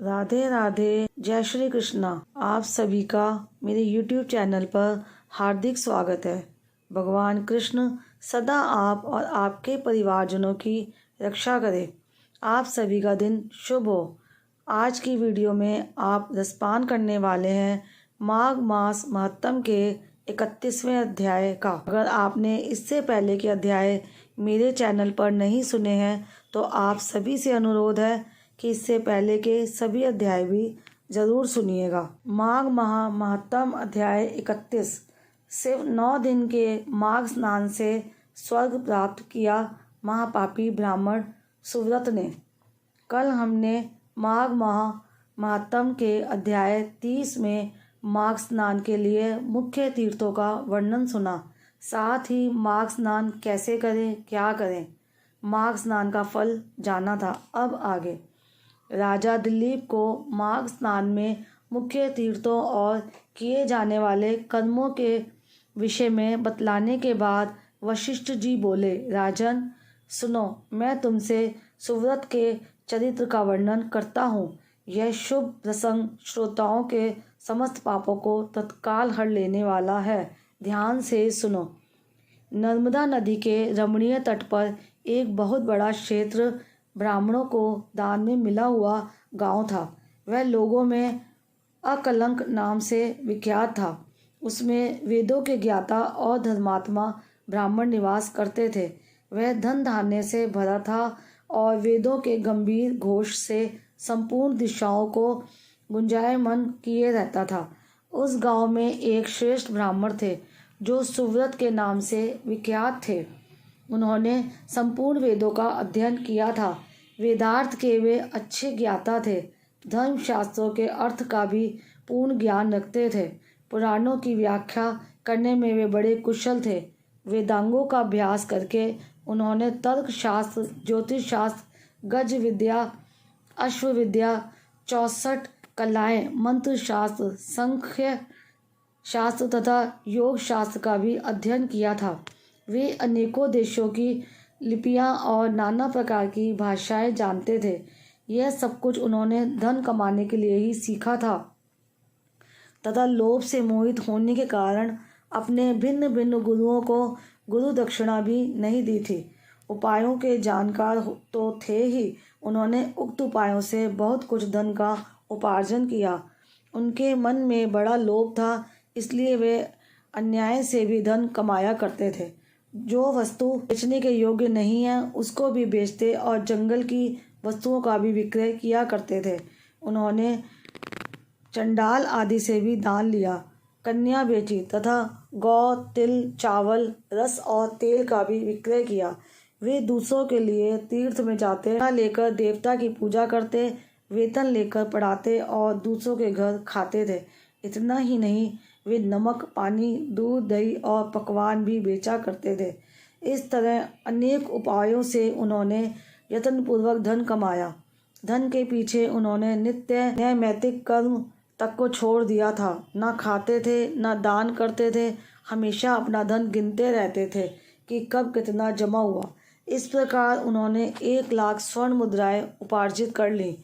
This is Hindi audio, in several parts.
राधे राधे, जय श्री कृष्णा। आप सभी का मेरे YouTube चैनल पर हार्दिक स्वागत है। भगवान कृष्ण सदा आप और आपके परिवारजनों की रक्षा करें। आप सभी का दिन शुभ हो। आज की वीडियो में आप रसपान करने वाले हैं माघ मास महत्तम के 31वें अध्याय का। अगर आपने इससे पहले के अध्याय मेरे चैनल पर नहीं सुने हैं तो आप सभी से अनुरोध है कि इससे पहले के सभी अध्याय भी जरूर सुनिएगा। माघ माह महत्तम अध्याय 31। सिर्फ 9 दिन के माघ स्नान से स्वर्ग प्राप्त किया महापापी ब्राह्मण सुव्रत ने। कल हमने माघ माह महत्तम के अध्याय 30 में माघ स्नान के लिए मुख्य तीर्थों का वर्णन सुना। साथ ही माघ स्नान कैसे करें, क्या करें, माघ स्नान का फल जाना था। अब आगे राजा दिलीप को माघ स्नान में मुख्य तीर्थों और किए जाने वाले कर्मों के विषय में बतलाने के बाद वशिष्ठ जी बोले, राजन सुनो, मैं तुमसे सुव्रत के चरित्र का वर्णन करता हूँ। यह शुभ प्रसंग श्रोताओं के समस्त पापों को तत्काल हर लेने वाला है। ध्यान से सुनो। नर्मदा नदी के रमणीय तट पर एक बहुत बड़ा क्षेत्र ब्राह्मणों को दान में मिला हुआ गांव था। वह लोगों में अकलंक नाम से विख्यात था। उसमें वेदों के ज्ञाता और धर्मात्मा ब्राह्मण निवास करते थे। वह धन धान्य से भरा था और वेदों के गंभीर घोष से संपूर्ण दिशाओं को गुंजायमान किए रहता था। उस गांव में एक श्रेष्ठ ब्राह्मण थे जो सुव्रत के नाम से विख्यात थे। उन्होंने संपूर्ण वेदों का अध्ययन किया था। वेदार्थ के वे अच्छे ज्ञाता थे। धर्मशास्त्रों के अर्थ का भी पूर्ण ज्ञान रखते थे। पुराणों की व्याख्या करने में वे बड़े कुशल थे। वेदांगों का अभ्यास करके उन्होंने तर्कशास्त्र, ज्योतिष शास्त्र, गज विद्या, अश्व विद्या, 64 कलाएं, मंत्र शास्त्र, संख्य शास्त्र तथा योग शास्त्र का भी अध्ययन किया था। वे अनेकों देशों की लिपियां और नाना प्रकार की भाषाएं जानते थे। यह सब कुछ उन्होंने धन कमाने के लिए ही सीखा था तथा लोभ से मोहित होने के कारण अपने भिन्न भिन्न गुरुओं को गुरु दक्षिणा भी नहीं दी थी। उपायों के जानकार तो थे ही। उन्होंने उक्त उपायों से बहुत कुछ धन का उपार्जन किया। उनके मन में बड़ा लोभ था, इसलिए वे अन्याय से भी धन कमाया करते थे। जो वस्तु बेचने के योग्य नहीं है उसको भी बेचते और जंगल की वस्तुओं का भी विक्रय किया करते थे। उन्होंने चंडाल आदि से भी दान लिया, कन्या बेची तथा गौ, तिल, चावल, रस और तेल का भी विक्रय किया। वे दूसरों के लिए तीर्थ में जाते, लेकर देवता की पूजा करते, वेतन लेकर पढ़ाते और दूसरों के घर खाते थे। इतना ही नहीं, वे नमक, पानी, दूध, दही और पकवान भी बेचा करते थे। इस तरह अनेक उपायों से उन्होंने यत्नपूर्वक धन कमाया। धन के पीछे उन्होंने नित्य नैमित्तिक कर्म तक को छोड़ दिया था। न खाते थे, न दान करते थे। हमेशा अपना धन गिनते रहते थे कि कब कितना जमा हुआ। इस प्रकार उन्होंने 1 लाख स्वर्ण मुद्राएं उपार्जित कर ली।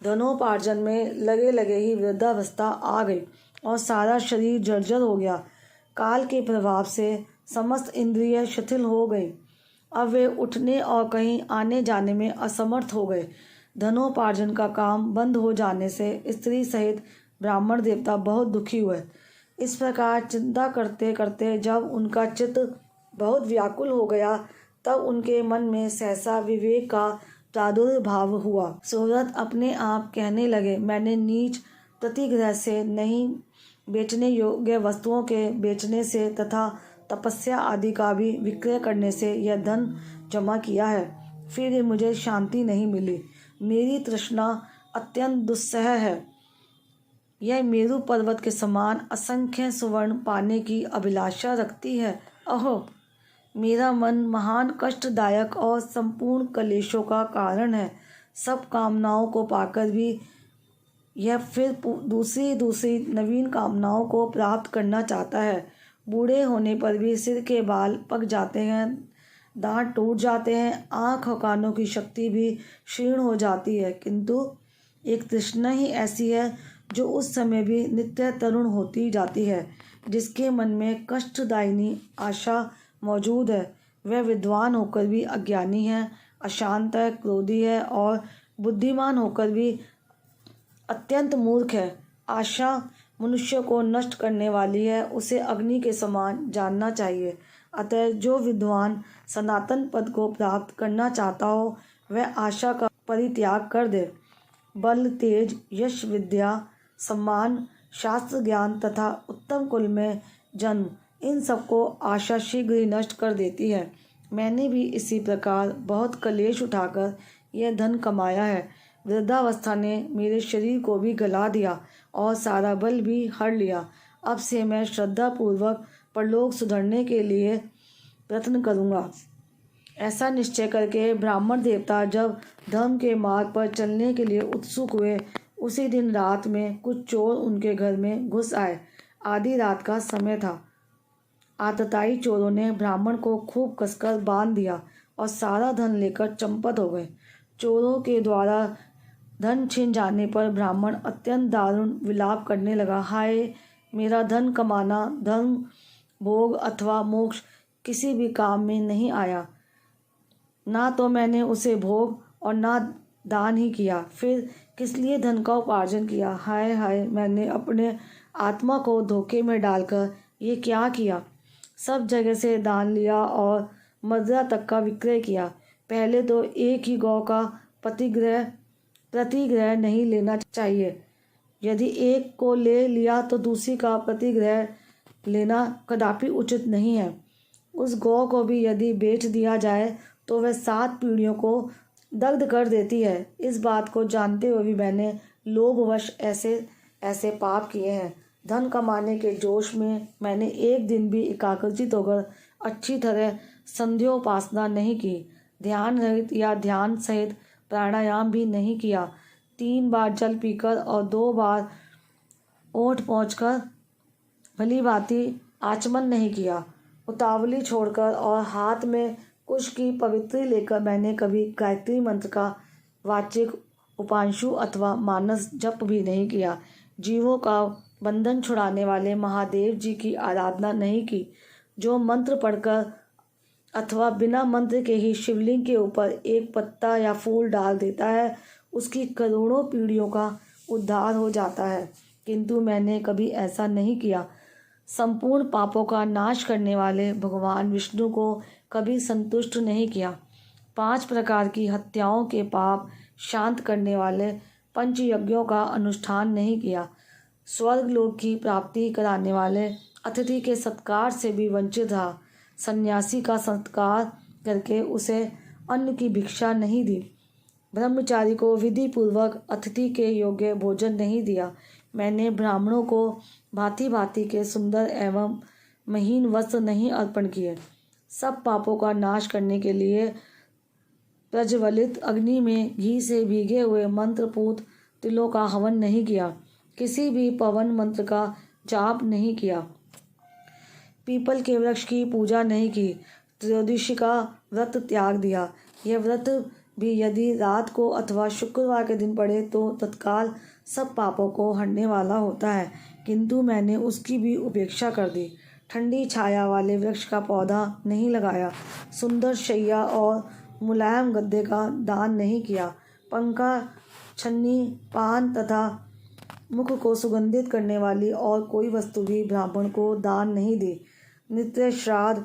धनोपार्जन में लगे लगे ही वृद्धावस्था आ गई और सारा शरीर जर्जर हो गया। काल के प्रभाव से समस्त इंद्रिय शिथिल हो गई। अब वे उठने और कहीं आने जाने में असमर्थ हो गए। धनोपार्जन का काम बंद हो जाने से स्त्री सहित ब्राह्मण देवता बहुत दुखी हुए। इस प्रकार चिंता करते करते जब उनका चित्त बहुत व्याकुल हो गया तब उनके मन में सहसा विवेक का प्रादुर्भाव हुआ। सुव्रत अपने आप कहने लगे, मैंने नीच प्रतिग्रह से नहीं, बेचने योग्य वस्तुओं के बेचने से तथा तपस्या आदि का भी विक्रय करने से यह धन जमा किया है। फिर मुझे शांति नहीं मिली। मेरी तृष्णा अत्यंत दुस्सह है। यह मेरु पर्वत के समान असंख्य सुवर्ण पाने की अभिलाषा रखती है। अहो, मेरा मन महान कष्टदायक और संपूर्ण कलेशों का कारण है। सब कामनाओं को पाकर भी यह फिर दूसरी नवीन कामनाओं को प्राप्त करना चाहता है। बूढ़े होने पर भी सिर के बाल पक जाते हैं, दांत टूट जाते हैं, आँख और कानों की शक्ति भी क्षीण हो जाती है, किंतु एक तृष्णा ही ऐसी है जो उस समय भी नित्य तरुण होती जाती है, जिसके मन में कष्टदायिनी आशा मौजूद है। वह विद्वान होकर भी अज्ञानी है, अशांत है, क्रोधी है और बुद्धिमान होकर भी अत्यंत मूर्ख है। आशा मनुष्य को नष्ट करने वाली है, उसे अग्नि के समान जानना चाहिए। अतः जो विद्वान सनातन पद को प्राप्त करना चाहता हो, वह आशा का परित्याग कर दे। बल, तेज, यश, विद्या, सम्मान, शास्त्र ज्ञान तथा उत्तम कुल में जन्म, इन सबको आशा शीघ्र ही नष्ट कर देती है। मैंने भी इसी प्रकार बहुत कलेश उठाकर यह धन कमाया है। वृद्धावस्था ने मेरे शरीर को भी गला दिया और सारा बल भी हर लिया। अब से मैं श्रद्धापूर्वक परलोक सुधरने के लिए प्रयत्न करूँगा। ऐसा निश्चय करके ब्राह्मण देवता जब धर्म के मार्ग पर चलने के लिए उत्सुक हुए, उसी दिन रात में कुछ चोर उनके घर में घुस आए। आधी रात का समय था। आतताई चोरों ने ब्राह्मण को खूब कसकर बांध दिया और सारा धन लेकर चंपत हो गए। चोरों के द्वारा धन छिन जाने पर ब्राह्मण अत्यंत दारुण विलाप करने लगा। हाय, मेरा धन कमाना धर्म, भोग अथवा मोक्ष किसी भी काम में नहीं आया। ना तो मैंने उसे भोग और ना दान ही किया, फिर किस लिए धन का उपार्जन किया। हाय हाय, मैंने अपने आत्मा को धोखे में डालकर ये क्या किया। सब जगह से दान लिया और मदिरा तक का विक्रय किया। पहले तो एक ही गौ का प्रतिग्रह नहीं लेना चाहिए। यदि एक को ले लिया तो दूसरी का प्रतिग्रह लेना कदापि उचित नहीं है। उस गौ को भी यदि बेच दिया जाए तो वह 7 पीढ़ियों को दग्ध कर देती है। इस बात को जानते हुए भी मैंने लोभवश ऐसे पाप किए हैं। धन कमाने के जोश में मैंने एक दिन भी एकाग्रचित होकर अच्छी तरह संध्योपासना नहीं की। ध्यान रहित या ध्यान सहित प्राणायाम भी नहीं किया। 3 बार जल पीकर और 2 बार ओठ पहुँचकर भली भांति आचमन नहीं किया। उतावली छोड़कर और हाथ में कुश की पवित्री लेकर मैंने कभी गायत्री मंत्र का वाचिक, उपांशु अथवा मानस जप भी नहीं किया। जीवों का बंधन छुड़ाने वाले महादेव जी की आराधना नहीं की। जो मंत्र पढ़कर अथवा बिना मंत्र के ही शिवलिंग के ऊपर एक पत्ता या फूल डाल देता है, उसकी करोड़ों पीढ़ियों का उद्धार हो जाता है। किंतु मैंने कभी ऐसा नहीं किया। संपूर्ण पापों का नाश करने वाले भगवान विष्णु को कभी संतुष्ट नहीं किया। 5 प्रकार की हत्याओं के पाप शांत करने वाले पंचयज्ञों का अनुष्ठान नहीं किया। स्वर्ग लोक की प्राप्ति कराने वाले अतिथि के सत्कार से भी वंचित रहा। सन्यासी का सत्कार करके उसे अन्न की भिक्षा नहीं दी। ब्रह्मचारी को विधि पूर्वक अतिथि के योग्य भोजन नहीं दिया। मैंने ब्राह्मणों को भांति भांति के सुंदर एवं महीन वस्त्र नहीं अर्पण किए। सब पापों का नाश करने के लिए प्रज्वलित अग्नि में घी से भीगे हुए मंत्रपूत तिलों का हवन नहीं किया। किसी भी पवन मंत्र का जाप नहीं किया। पीपल के वृक्ष की पूजा नहीं की। त्रयोदशी का व्रत त्याग दिया। यह व्रत भी यदि रात को अथवा शुक्रवार के दिन पड़े तो तत्काल सब पापों को हरने वाला होता है, किंतु मैंने उसकी भी उपेक्षा कर दी। ठंडी छाया वाले वृक्ष का पौधा नहीं लगाया। सुंदर शैया और मुलायम गद्दे का दान नहीं किया। पंखा, छन्नी, पान तथा मुख को सुगंधित करने वाली और कोई वस्तु भी ब्राह्मण को दान नहीं दी। नित्य श्राद्ध,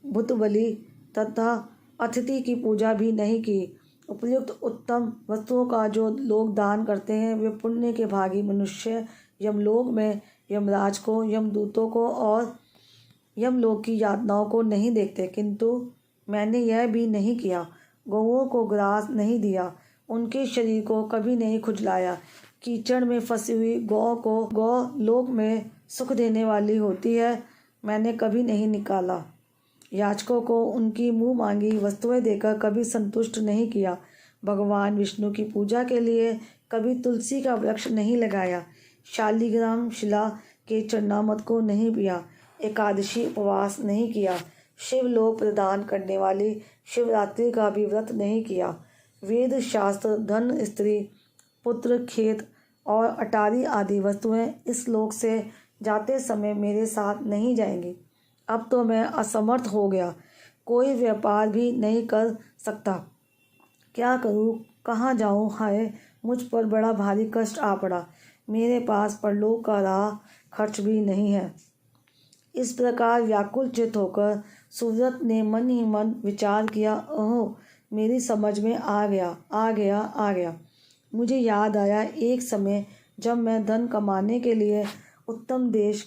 भूत बलि तथा अतिथि की पूजा भी नहीं की। उपयुक्त उत्तम वस्तुओं का जो लोग दान करते हैं, वे पुण्य के भागी मनुष्य यमलोक में यमराज को, यमदूतों को और यमलोक की यातनाओं को नहीं देखते। किंतु मैंने यह भी नहीं किया। गौओं को ग्रास नहीं दिया। उनके शरीर को कभी नहीं खुजलाया। कीचड़ में फंसी हुई गौ को गौ लोक में सुख देने वाली होती है, मैंने कभी नहीं निकाला। याचकों को उनकी मुँह मांगी वस्तुएं देकर कभी संतुष्ट नहीं किया। भगवान विष्णु की पूजा के लिए कभी तुलसी का वृक्ष नहीं लगाया। शालिग्राम शिला के चरणामृत को नहीं पिया। एकादशी उपवास नहीं किया। शिवलोक प्रदान करने वाली शिवरात्रि का भी व्रत नहीं किया। वेद शास्त्र, धन, स्त्री, पुत्र, खेत और अटारी आदि वस्तुएं इस लोक से जाते समय मेरे साथ नहीं जाएंगी। अब तो मैं असमर्थ हो गया, कोई व्यापार भी नहीं कर सकता। क्या करूं, कहाँ जाऊं? हाय, मुझ पर बड़ा भारी कष्ट आ पड़ा। मेरे पास परलोक का राह खर्च भी नहीं है। इस प्रकार व्याकुल चित होकर सुव्रत ने मन ही मन विचार किया। ओह, मेरी समझ में आ गया। मुझे याद आया, एक समय जब मैं धन कमाने के लिए उत्तम देश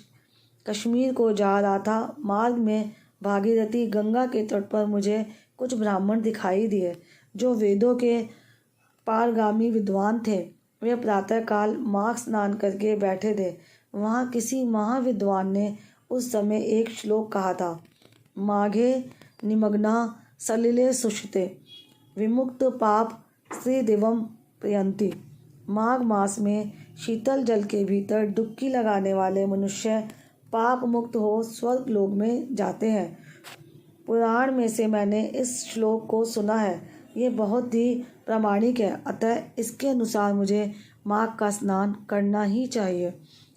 कश्मीर को जा रहा था, मार्ग में भागीरथी गंगा के तट पर मुझे कुछ ब्राह्मण दिखाई दिए जो वेदों के पारगामी विद्वान थे। वे प्रातःकाल माघ स्नान करके बैठे थे। वहाँ किसी महाविद्वान ने उस समय एक श्लोक कहा था, माघे निमग्ना सलिले सुषिते विमुक्त पाप श्री दिवम प्रयंती। माघ मास में शीतल जल के भीतर डुबकी लगाने वाले मनुष्य पाप मुक्त हो स्वर्ग लोक में जाते हैं। पुराण में से मैंने इस श्लोक को सुना है। ये बहुत ही प्रामाणिक है, अतः इसके अनुसार मुझे माघ का स्नान करना ही चाहिए।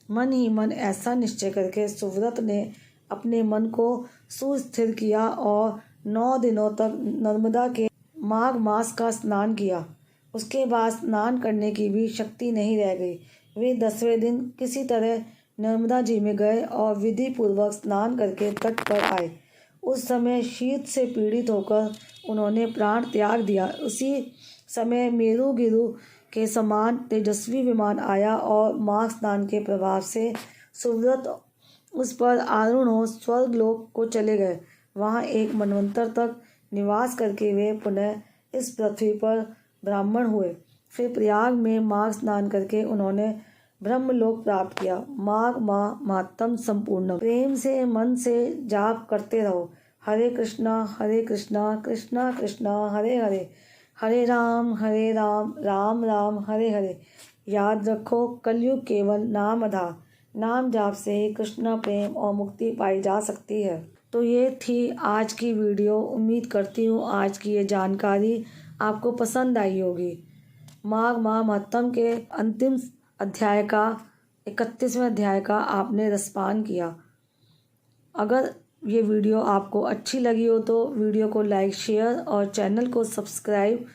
मन ही मन ऐसा निश्चय करके सुव्रत ने अपने मन को सुस्थिर किया और 9 दिनों तक नर्मदा के माघ मास का स्नान किया। उसके बाद स्नान करने की भी शक्ति नहीं रह गई। वे 10वें दिन किसी तरह नर्मदा जी में गए और विधि पूर्वक स्नान करके तट पर आए। उस समय शीत से पीड़ित होकर उन्होंने प्राण त्याग दिया। उसी समय मेरुगिरु के समान तेजस्वी विमान आया और माघ स्नान के प्रभाव से सुव्रत उस पर आरूढ़ हो स्वर्ग लोक को चले गए। वहाँ एक मनवंतर तक निवास करके वे पुनः इस पृथ्वी पर ब्राह्मण हुए। फिर प्रयाग में माघ स्नान करके उन्होंने ब्रह्मलोक प्राप्त किया। माघ माह महात्म संपूर्ण। प्रेम से मन से जाप करते रहो। हरे कृष्णा कृष्णा कृष्णा हरे हरे, हरे राम राम राम हरे हरे। याद रखो, कलयुग केवल नाम आधार, नाम जाप से ही कृष्णा प्रेम और मुक्ति पाई जा सकती है। तो ये थी आज की वीडियो। उम्मीद करती हूँ आज की ये जानकारी आपको पसंद आई होगी। माघ माह महत्तम के अंतिम अध्याय का 31वें अध्याय का आपने रसपान किया। अगर ये वीडियो आपको अच्छी लगी हो तो वीडियो को लाइक, शेयर और चैनल को सब्सक्राइब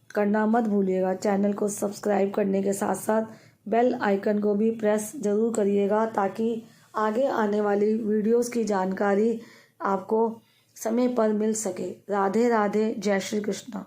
करना मत भूलिएगा। चैनल को सब्सक्राइब करने के साथ साथ बेल आइकन को भी प्रेस ज़रूर करिएगा ताकि आगे आने वाली वीडियोस की जानकारी आपको समय पर मिल सके। राधे राधे, जय श्री कृष्ण।